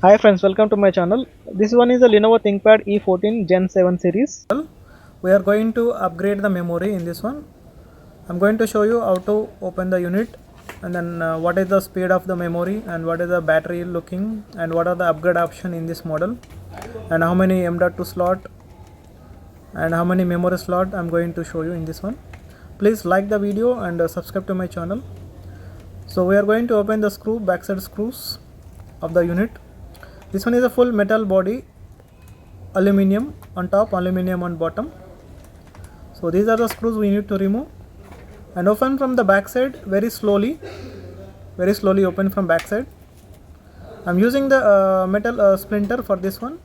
Hi friends, welcome to my channel. This one is a Lenovo ThinkPad E14 Gen 7 series. We are going to upgrade the memory in this one. I'm going to show you how to open the unit and then what is the speed of the memory and what is the battery looking and what are the upgrade option in this model and how many M.2 slot and how many memory slot I'm going to show you in this one. Please like the video and subscribe to my channel. So we are going to open the backside screws of the unit. This one is a full metal body, aluminium on top, aluminium on bottom. So these are the screws we need to remove and open from the back side very slowly open from back side. I'm using the metal splinter for this one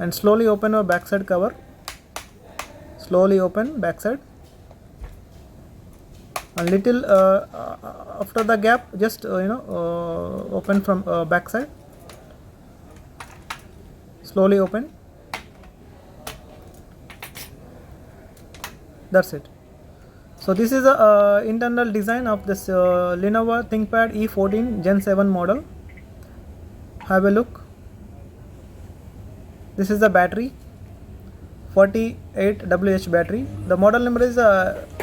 and slowly open our backside cover. Slowly open backside and little after the gap just open from backside. Slowly open. That's it. So this is a internal design of this Lenovo ThinkPad E14 Gen 7 model. Have a look. This is the battery, 48 WH battery. The model number is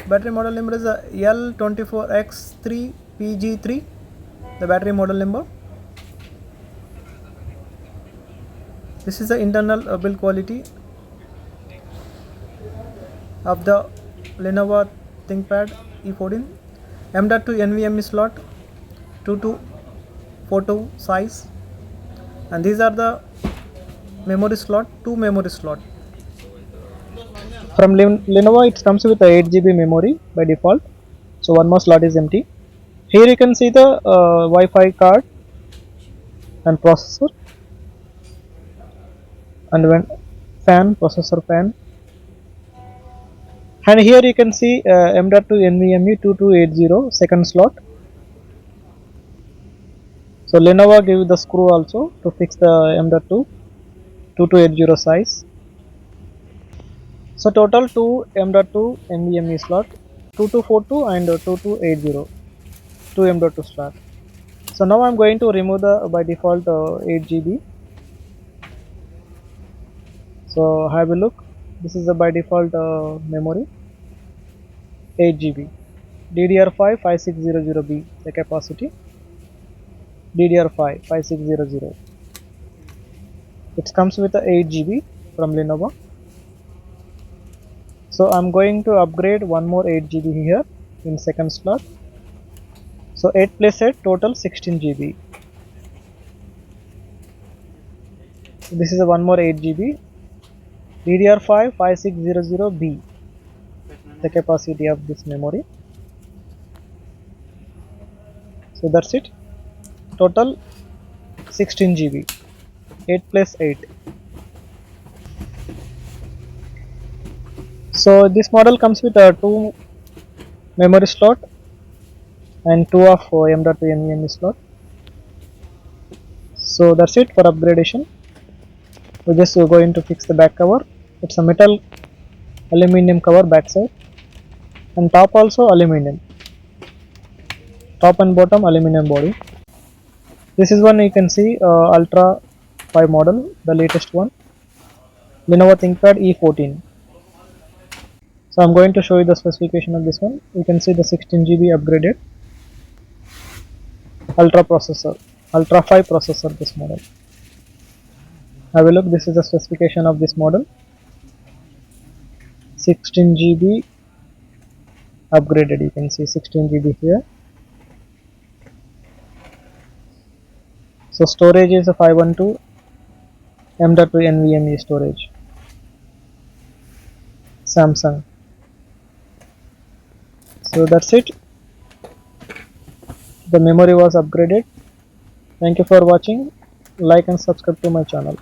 battery model number is L24X3PG3. The battery model number. This is the internal build quality of the Lenovo ThinkPad E14. M.2 NVMe slot, 2242 size, and these are the memory slot, 2 memory slot. From Lenovo it comes with a 8 GB memory by default, so one more slot is empty. Here you can see the Wi-Fi card and processor and when processor fan. And here you can see M.2 NVMe 2280 second slot. So Lenovo gave the screw also to fix the M.2 2280 size. So total 2 M.2 NVMe slot, 2242 and 2280, 2 M.2 slot. So now I'm going to remove the by default 8 GB. So have a look. This is the by default memory, 8 GB, DDR5 5600B the capacity, DDR5 5600. It comes with a 8 GB from Lenovo. So I'm going to upgrade one more 8 GB here in second slot. So 8 plus 8 total 16 GB. So this is a one more 8 GB, DDR5 5600B the capacity of this memory. So that's it, total 16 GB, 8 plus 8. So this model comes with a 2 memory slot and 2 of M.2 NVMe slot. So that's it for upgradation. We're just going to fix the back cover. It's a metal aluminium cover backside and top also aluminium, top and bottom aluminium body. This is one you can see Ultra 5 model, the latest one, Lenovo ThinkPad E14. So I'm going to show you the specification of this one. You can see the 16 GB upgraded Ultra processor, Ultra 5 processor, this model. Have a look. This is the specification of this model, 16 GB upgraded. You can see 16 GB here. So storage is a 512 M.2 NVMe storage, Samsung. So that's it. The memory was upgraded. Thank you for watching. Like and subscribe to my channel.